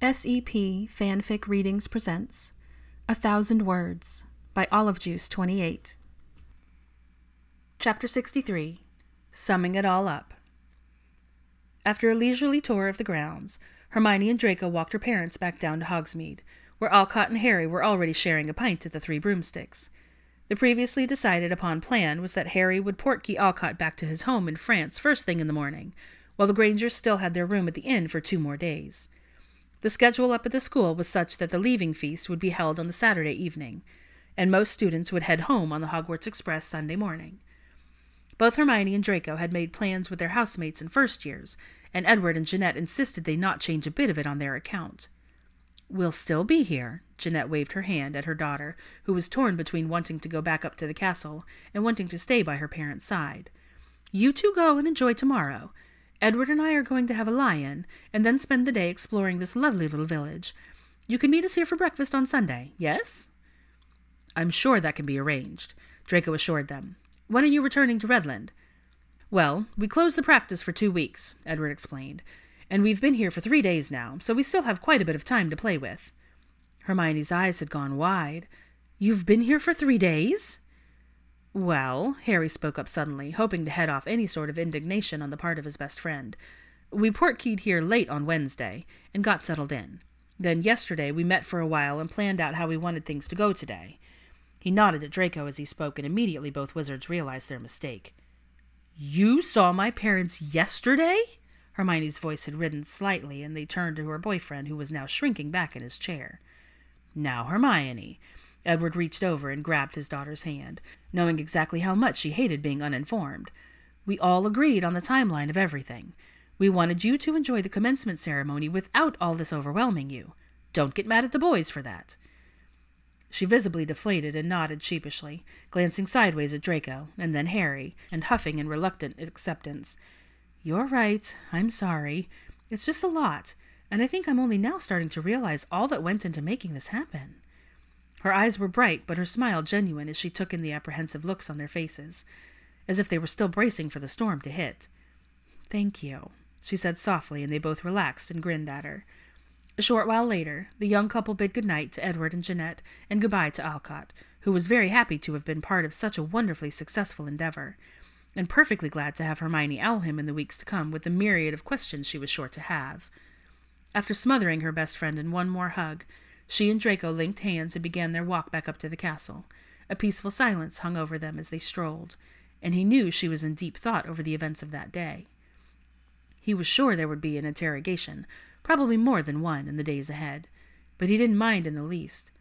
SEP Fanfic Readings presents 1,000 Words by Olive Juice 28. Chapter 63. Summing It All Up. After a leisurely tour of the grounds, Hermione and Draco walked her parents back down to Hogsmeade, where Alcott and Harry were already sharing a pint at the Three Broomsticks. The previously decided upon plan was that Harry would portkey Alcott back to his home in France first thing in the morning, while the Grangers still had their room at the inn for 2 more days. The schedule up at the school was such that the leaving feast would be held on the Saturday evening, and most students would head home on the Hogwarts Express Sunday morning. Both Hermione and Draco had made plans with their housemates in first years, and Edward and Jeanette insisted they not change a bit of it on their account. "We'll still be here," Jeanette waved her hand at her daughter, who was torn between wanting to go back up to the castle and wanting to stay by her parents' side. "You two go and enjoy tomorrow. Edward and I are going to have a lie-in, and then spend the day exploring this lovely little village. You can meet us here for breakfast on Sunday, yes?" "I'm sure that can be arranged," Draco assured them. "When are you returning to Redland?" "Well, we closed the practice for 2 weeks," Edward explained, "and we've been here for 3 days now, so we still have quite a bit of time to play with." Hermione's eyes had gone wide. "You've been here for 3 days?" "Well," Harry spoke up suddenly, hoping to head off any sort of indignation on the part of his best friend, "we portkeyed here late on Wednesday and got settled in. Then yesterday we met for a while and planned out how we wanted things to go today." He nodded at Draco as he spoke, and immediately both wizards realized their mistake. "You saw my parents yesterday?" Hermione's voice had risen slightly, and they turned to her boyfriend, who was now shrinking back in his chair. "Now, Hermione." Edward reached over and grabbed his daughter's hand, knowing exactly how much she hated being uninformed. "We all agreed on the timeline of everything. We wanted you to enjoy the commencement ceremony without all this overwhelming you. Don't get mad at the boys for that." She visibly deflated and nodded sheepishly, glancing sideways at Draco, and then Harry, and huffing in reluctant acceptance. "You're right. I'm sorry. It's just a lot, and I think I'm only now starting to realize all that went into making this happen." Her eyes were bright, but her smile genuine as she took in the apprehensive looks on their faces, as if they were still bracing for the storm to hit. "Thank you," she said softly, and they both relaxed and grinned at her. A short while later, the young couple bid goodnight to Edward and Jeanette, and goodbye to Alcott, who was very happy to have been part of such a wonderfully successful endeavor, and perfectly glad to have Hermione owl him in the weeks to come with the myriad of questions she was sure to have. After smothering her best friend in one more hug, she and Draco linked hands and began their walk back up to the castle. A peaceful silence hung over them as they strolled, and he knew she was in deep thought over the events of that day. He was sure there would be an interrogation, probably more than one, in the days ahead, but he didn't mind in the least.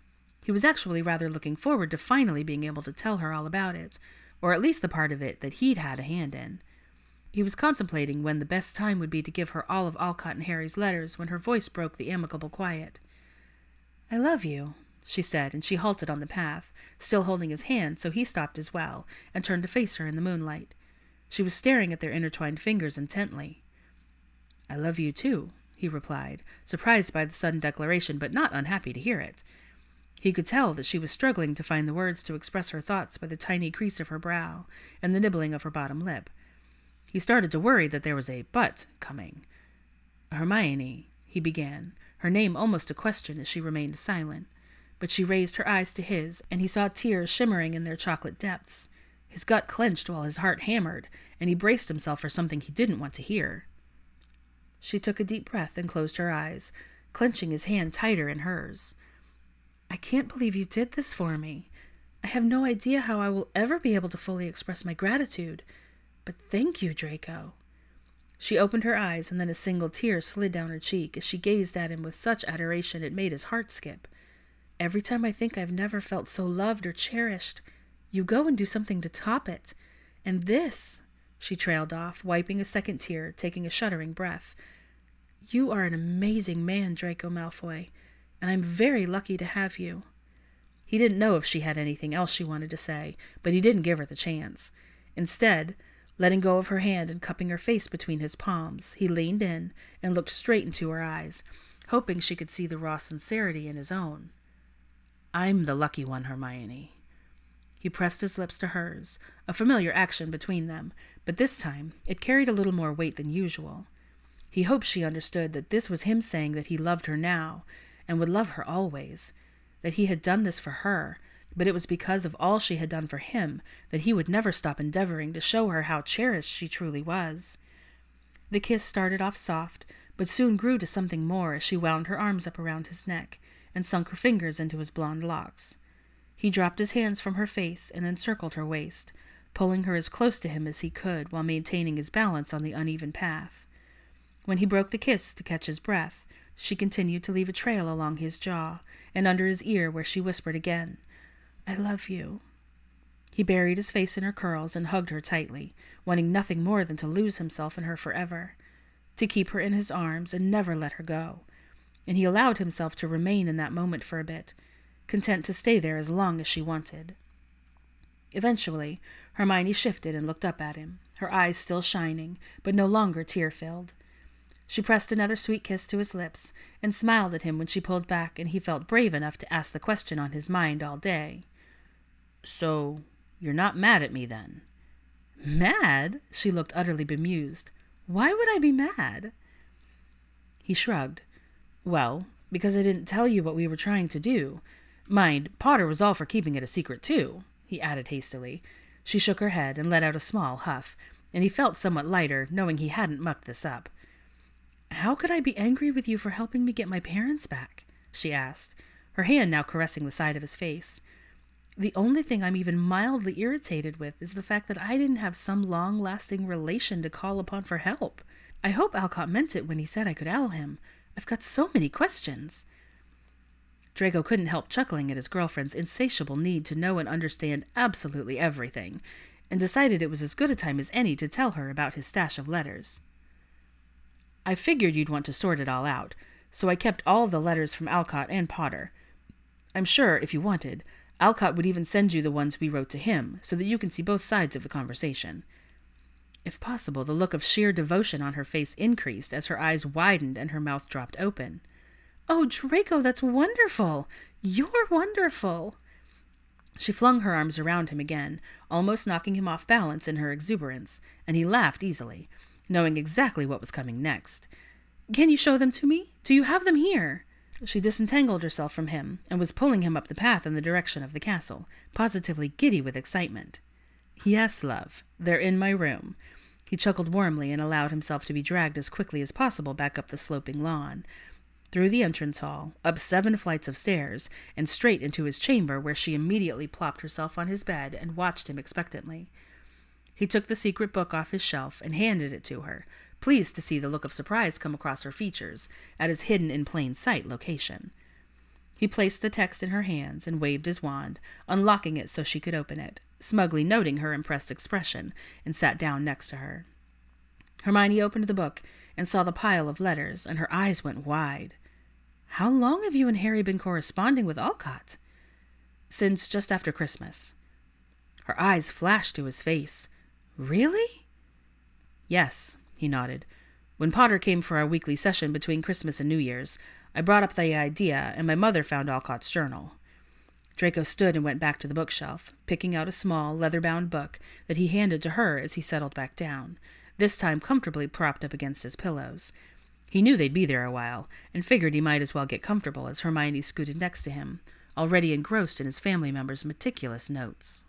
He was actually rather looking forward to finally being able to tell her all about it, or at least the part of it that he'd had a hand in. He was contemplating when the best time would be to give her all of Alcott and Harry's letters when her voice broke the amicable quiet. "I love you," she said, and she halted on the path, still holding his hand, so he stopped as well, and turned to face her in the moonlight. She was staring at their intertwined fingers intently. "I love you too," he replied, surprised by the sudden declaration, but not unhappy to hear it. He could tell that she was struggling to find the words to express her thoughts by the tiny crease of her brow and the nibbling of her bottom lip. He started to worry that there was a "but" coming. "Hermione," he began, her name almost a question as she remained silent, but she raised her eyes to his, and he saw tears shimmering in their chocolate depths. His gut clenched while his heart hammered, and he braced himself for something he didn't want to hear. She took a deep breath and closed her eyes, clenching his hand tighter in hers. "I can't believe you did this for me. I have no idea how I will ever be able to fully express my gratitude, but thank you, Draco." She opened her eyes, and then a single tear slid down her cheek as she gazed at him with such adoration it made his heart skip. "Every time I think I've never felt so loved or cherished, you go and do something to top it. And this," she trailed off, wiping a second tear, taking a shuddering breath. "You are an amazing man, Draco Malfoy, and I'm very lucky to have you." He didn't know if she had anything else she wanted to say, but he didn't give her the chance. Instead, letting go of her hand and cupping her face between his palms, he leaned in and looked straight into her eyes, hoping she could see the raw sincerity in his own. "I'm the lucky one, Hermione." He pressed his lips to hers, a familiar action between them, but this time it carried a little more weight than usual. He hoped she understood that this was him saying that he loved her now, and would love her always, that he had done this for her, but it was because of all she had done for him that he would never stop endeavoring to show her how cherished she truly was. The kiss started off soft, but soon grew to something more as she wound her arms up around his neck and sunk her fingers into his blonde locks. He dropped his hands from her face and encircled her waist, pulling her as close to him as he could while maintaining his balance on the uneven path. When he broke the kiss to catch his breath, she continued to leave a trail along his jaw and under his ear where she whispered again, "I love you." He buried his face in her curls and hugged her tightly, wanting nothing more than to lose himself in her forever, to keep her in his arms and never let her go. And he allowed himself to remain in that moment for a bit, content to stay there as long as she wanted. Eventually, Hermione shifted and looked up at him, her eyes still shining, but no longer tear-filled. She pressed another sweet kiss to his lips and smiled at him when she pulled back and he felt brave enough to ask the question on his mind all day. "So, you're not mad at me then?" "Mad?" She looked utterly bemused. "Why would I be mad?" He shrugged. "Well, because I didn't tell you what we were trying to do. Mind, Potter was all for keeping it a secret too," he added hastily. She shook her head and let out a small huff, and he felt somewhat lighter, knowing he hadn't mucked this up. "How could I be angry with you for helping me get my parents back?" she asked, her hand now caressing the side of his face. "The only thing I'm even mildly irritated with is the fact that I didn't have some long-lasting relation to call upon for help. I hope Alcott meant it when he said I could owl him. I've got so many questions." Draco couldn't help chuckling at his girlfriend's insatiable need to know and understand absolutely everything, and decided it was as good a time as any to tell her about his stash of letters. "I figured you'd want to sort it all out, so I kept all the letters from Alcott and Potter. I'm sure, if you wanted, Alcott would even send you the ones we wrote to him, so that you can see both sides of the conversation." If possible, the look of sheer devotion on her face increased as her eyes widened and her mouth dropped open. "Oh, Draco, that's wonderful! You're wonderful!" She flung her arms around him again, almost knocking him off balance in her exuberance, and he laughed easily, knowing exactly what was coming next. "Can you show them to me? Do you have them here?" She disentangled herself from him and was pulling him up the path in the direction of the castle, positively giddy with excitement. "Yes, love, they're in my room." He chuckled warmly and allowed himself to be dragged as quickly as possible back up the sloping lawn, through the entrance hall, up 7 flights of stairs, and straight into his chamber, where she immediately plopped herself on his bed and watched him expectantly. He took the secret book off his shelf and handed it to her, pleased to see the look of surprise come across her features at his hidden-in-plain-sight location. He placed the text in her hands and waved his wand, unlocking it so she could open it, smugly noting her impressed expression, and sat down next to her. Hermione opened the book and saw the pile of letters, and her eyes went wide. "How long have you and Harry been corresponding with Alcott?" "Since just after Christmas." Her eyes flashed to his face. "Really?" "Yes," he nodded. "When Potter came for our weekly session between Christmas and New Year's, I brought up the idea, and my mother found Alcott's journal." Draco stood and went back to the bookshelf, picking out a small, leather-bound book that he handed to her as he settled back down, this time comfortably propped up against his pillows. He knew they'd be there a while, and figured he might as well get comfortable as Hermione scooted next to him, already engrossed in his family members' meticulous notes.